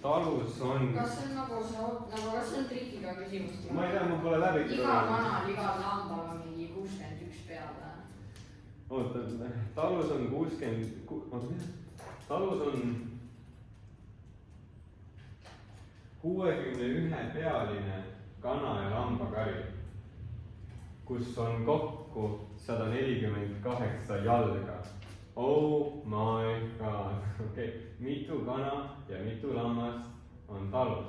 talus on... Kas see on nagu kas see on trikiga küsimus? Ma ei tea, ma pole läbi. Igal kanal, igal lambal on mingi 61 peale. Oota, talus on 60... Talus on 61 pealine kana ja lambakari, kus on kokku 148 jalga. Oh my god. Okay. Mitu kana ja mitu lammast on talus?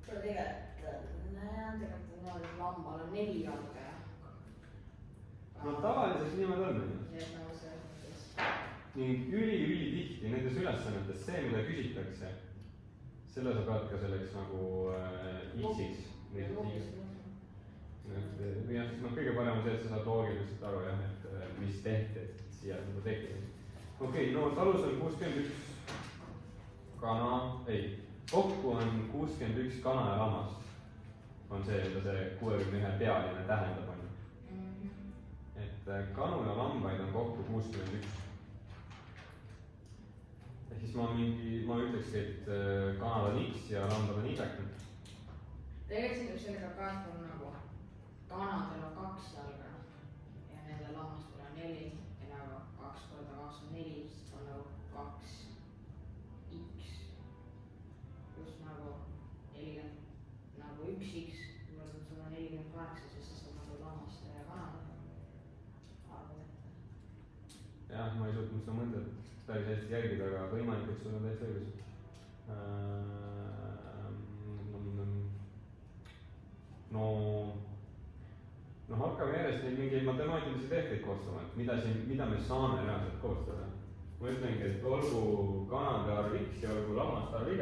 Tegelikult lambal on 4 jalga. No tavaliselt niimoodi on. Ning üli-tihti nendes ülesannetes see, mida küsitakse, selle sa pead ka selleks nagu X-iks. Kõige parem on see, et sa saad loogiliselt aru, et mis tehti, et siia nagu tekib. Okei, no talus on 61 kana, kokku on 61 kana ja lammast. On see, mida see 61 pealine tähendab. Et kanu ja lambaid on kokku 61. Ja siis ma ütlekski, et kanal on X ja lambad on Y. Tegelikult sellega ka, et on nagu kanadel on 2 jalga ja nende lammastel on 4 ja nagu 2 korda 2 on 4, siis on nagu 2x pluss nagu 40 nagu 1x, kui sul on 48, siis sa saad nagu lammaste ja kanadel arvu ette. Jah, ma ei suutnud seda mõtet päris hästi jälgida, aga võimalik, et sul on täitsa õigus. No hakkame järjest neid mingeid matemaatilisi tehteid koostama, et mida me saame reaalselt koostada. Ma ütlengi, et olgu kanade arv X ja olgu lammaste arv Y.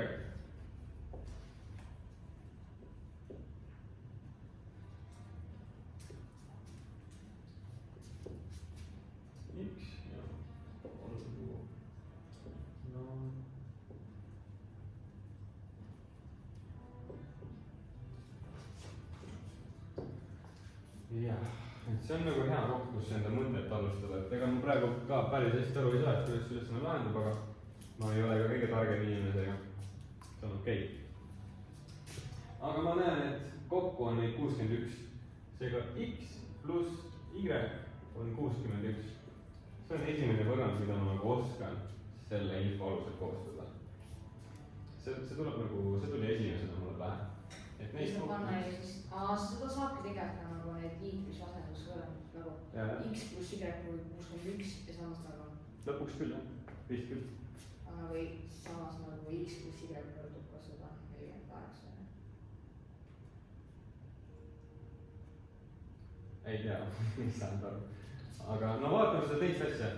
X ja olgu jah, et see on nagu hea koht, kus enda mõtet alustada, et ega ma praegu ka päris hästi aru ei saa, et kuidas ülesanne lahendab, aga ma ei ole ka kõige targem inimesega. See on okei. Aga ma näen, et kokku on neid 61. Seega X pluss Y on 61. See on esimene võrrand, mida ma nagu oskan selle info alusel koostada. See tuleb nagu, see tuli esimesena mulle pähe. Seda saabki tegelikult nagu need liitluse asendusvõrrandid nagu X pluss Y kui 61 ja samas nagu lõpuks küll, jah, vist küll. Või samas nagu X pluss Y võrdub ka 148. Ei tea, mis saanud aru. Aga no vaatame seda teist asja.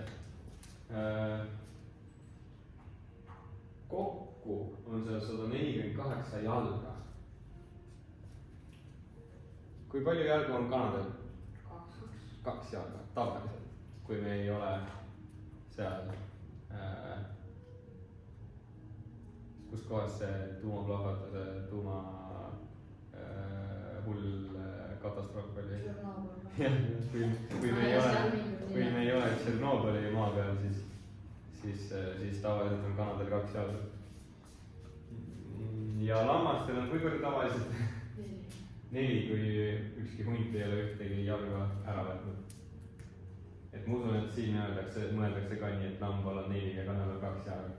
Kokku on seal 148 jalga. Kui palju jalgu on kanadel? 2 jalga, tavaliselt. Kui me ei ole seal, kus kohas see tuumaplahvatuse, hull katastroof oli. Kui me ei ole Tšernobõli maa peal, siis tavaliselt on kanadel 2 jalga. Ja lammastel on kuivõrd tavaliselt 4, kui ükski hunt ei ole ühtegi jalga ära võtnud. Et ma usun, et siin mõeldakse ka nii, et lambal on 4 ja kanal on 2 jalga.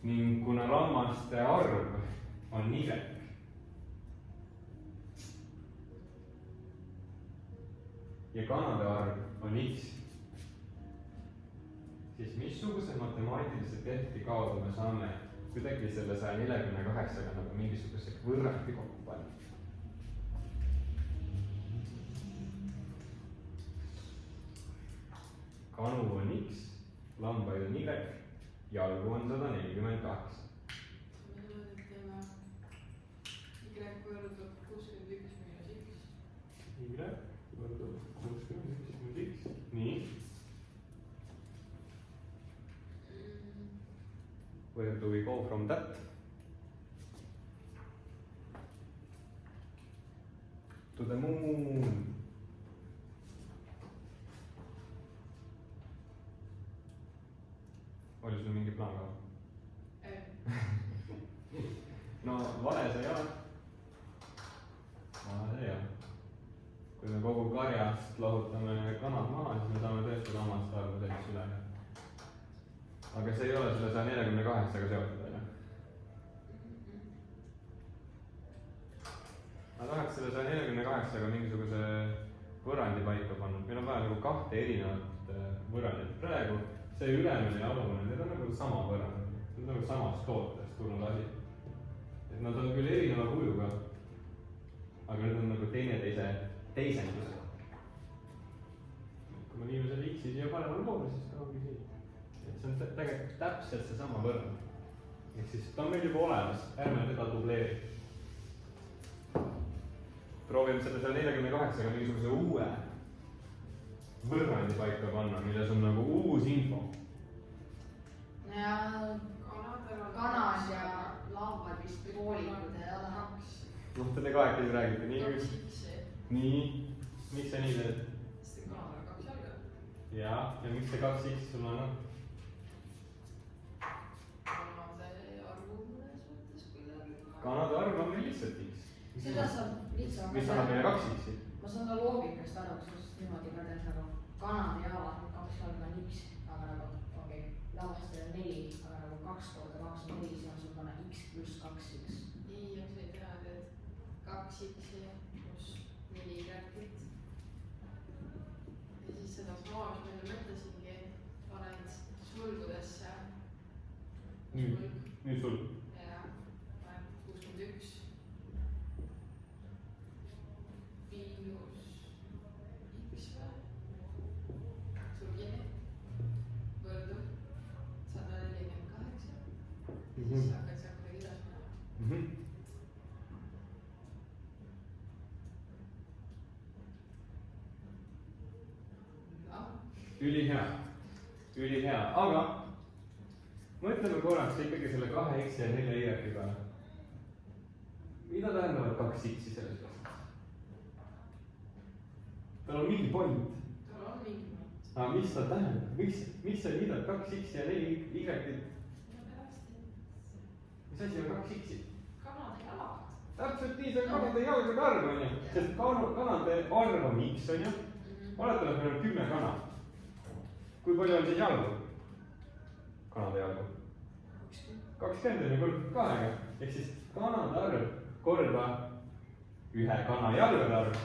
Ning kuna lammaste arv on Y ja kanade arv on X, siis missuguse matemaatilise tehti kaudu me saame kuidagi selle 148-ga nagu mingisuguse võrrandi kokku panna. Kanu on X, lambaid on Y, jalgu on 142. Y võrdub 61 miinus X. Y võrdub 61 miinus X. Nii. Where do we go from that? To the moon. Oli sul mingi plaan ka? no vale see ei ole. vale see ei ole. kui me kogu karjast lahutame kanad maha, siis me saame tõesti lammaste arvu sellist üle. aga see ei ole selle 148-ga seotud, on ju. ma tahaks selle 148-ga mingisuguse võrrandi paika panna. meil on vaja nagu kahte erinevat võrrandit. praegu see ülemine ja alumine, need on nagu sama võrrand. Need on nagu samast tootest tulnud asi. et nad on küll erineva kujuga, aga need on nagu teineteise teisendusega. kui me viime selle X-i siia paremale poole, siis ta ongi siin. et see on tegelikult täpselt seesama võrrand. ehk siis ta on meil juba olemas, ärme teda dubleeri. proovime selle 148-ga mingisuguse uue võrrandi paika panna, milles on nagu uus info. ja kanad ja lambad vist poolikud ei ole kaks. noh, te kahekesi räägite nii. kaks X-i. nii, miks sa nii teed? sest kanadel on kaks jalga. ja miks see 2X sul on? kanade arvu mõnes mõttes kuidagi. kanade arv on meil lihtsalt X. seda saab lihtsalt. mis annab meile 2X-i? ma saan ka loogikast aru, sest niimoodi ka teed nagu kanad ja jalad, kaks jalga on X, aga nagu okei, lavastel on 4, aga nagu 2 korda 2 on 4, siis on sul panna X pluss 2X. nii, ja sa ei tea, et kaks X-i pluss 4 Y-t. ja siis seda sama, mis ma enne mõtlesingi, paned sulgudesse. nüüd sul. ja paned 61 miinus X või? sulgini võrdub 148. siis hakkad sealt kuidagi edasi minema. ülihea, ülihea, aga mõtleme korraks ikkagi selle 2X ja 4Y peale. mida tähendavad 2X-i selles mõttes? tal on mingi point. tal on mingi point. aga mis ta tähendab, miks sa liidad 2X ja 4Y-t? mis asi on 2X-i? kanade jalad. täpselt nii, see on kanade jalgade arv, on ju. sest kanade arv on X, on ju. oletame, et meil on 10 kana. kui palju on siis jalgu? kanade jalgu? 20 on ju kord 2-ga. ehk siis kanade arv korda ühe kana jalgade arv,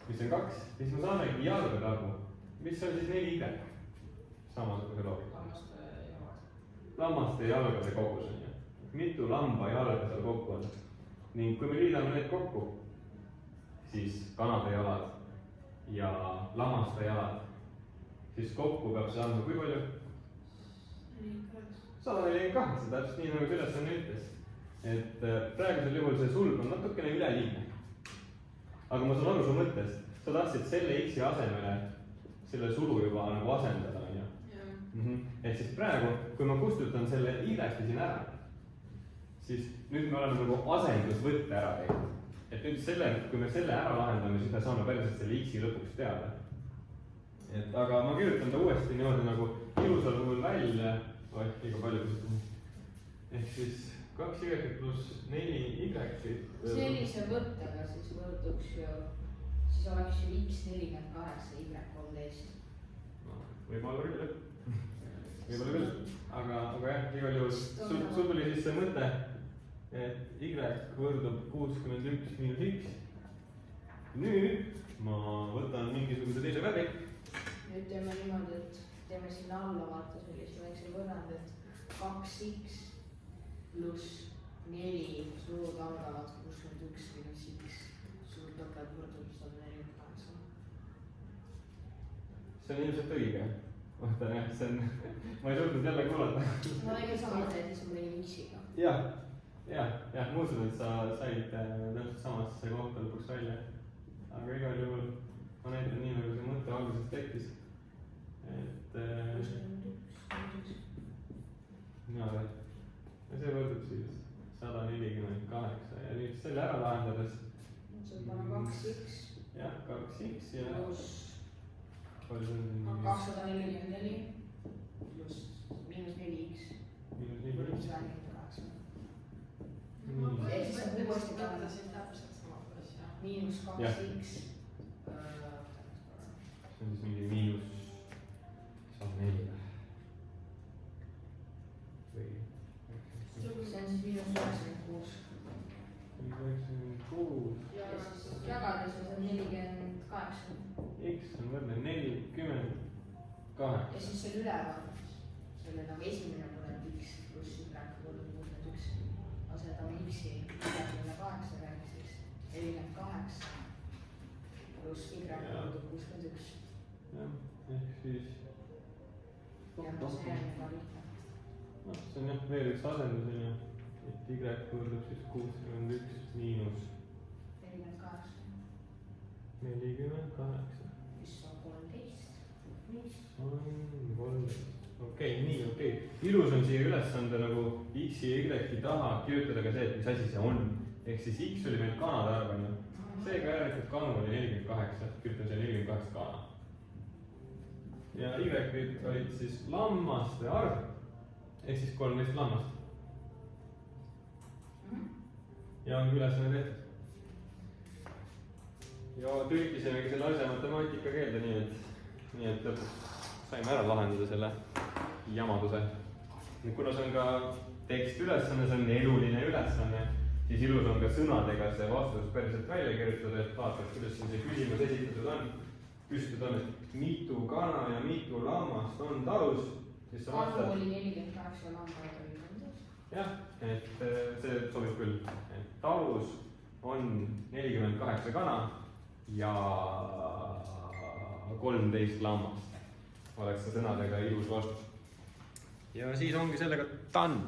mis on 2, siis me saamegi jalgade arvu, mis on siis 4Y. samasuguse loogika. lammaste jalgade kogus on ju. mitu lamba jalga seal kokku on. ning kui me liidame need kokku, siis kanade jalad ja lammaste jalad, siis kokku peab see andma kui palju? 148, täpselt nii nagu ülesanne ütles. et praegusel juhul see sulg on natukene üleliigne. aga ma saan aru su mõttest, sa tahtsid selle X-i asemele selle sulu juba nagu asendada, on ju. et siis praegu, kui ma kustutan selle Y-i siin ära, siis nüüd me oleme nagu asendusvõtte ära teinud. et nüüd selle, kui me selle ära lahendame, siis me saame päriselt selle X-i lõpuks teada. et aga ma kirjutan ta uuesti niimoodi nagu ilusal kujul välja. liiga palju kusutame. ehk siis 2Y pluss 4Y. sellise võttega siis võrduks ju, siis oleks ju X48, Y13. no, võib-olla küll jah. võib-olla küll, aga jah, igal juhul sul tuli siis see mõte, et Y võrdub 61 miinus X. nüüd ma võtan mingisuguse teise värvi. nüüd teeme niimoodi, et teeme sinna alla vaata sellise väikse võrrandi, et 2X pluss 4 sulud algavad 61 miinus X, sul topelt võrdub 148. see on ilmselt õige. vaata jah, see on, ma ei suutnud jälle kuulata. ma tegin sama teed, siis ma tegin X-iga. jah, ma usun, et sa said täpselt samasse kohta lõpuks välja. aga igal juhul ma näitan nii, nagu see mõte alguses tekkis. et ja see võrdub siis 148 ja nüüd selle ära lahendades. see on panna 2X. jah, 2X ja. pluss. palju see on? 244 pluss miinus 4X. miinus 4X. ehk mõtlesin täpselt sama asja. miinus Jah. 2x . see on siis mingi miinus 104 või? see on siis miinus 96 96. ja siis jagades on see 48 X on võrdne 48. ja siis selle üleval, selle nagu esimene mõõt x pluss y võrdub 61. asendame x-i 48 ehk siis 48 pluss y võrdub 61. jah, ehk siis. ja no see on väga lihtne. noh, see on jah veel üks asendus on ju, et y võrdub siis 61 miinus 48, 48, mis on 13. mis on 13. okei, nii okei. ilus on siia ülesande nagu x-i ja y-i taha kirjutada ka see, et mis asi see on. ehk siis x oli meil kanade arv on ju, seega järelikult kanu oli 48, kirjutan siia 48 kana. ja y-id olid siis lammaste arv ehk siis 13 lammast. ja ongi ülesanne tehtud. ja tõlkisimegi selle asja matemaatika keelde nii et lõpuks saime ära lahendada selle jamaduse. kuna see on ka tekstülesanne, see on eluline ülesanne, siis ilus on ka sõnadega see vastus päriselt välja kirjutada, et vaatad, kuidas siin see küsimus esitatud on. küsitud on, et mitu kana ja mitu lammast on talus, siis sa kanu vastad. oli 48 ja lambaid oli 13. jah, et see sobib küll, et talus on 48 kana ja 13 lammast. oleks see sõnadega ilus vastus. ja siis ongi sellega done.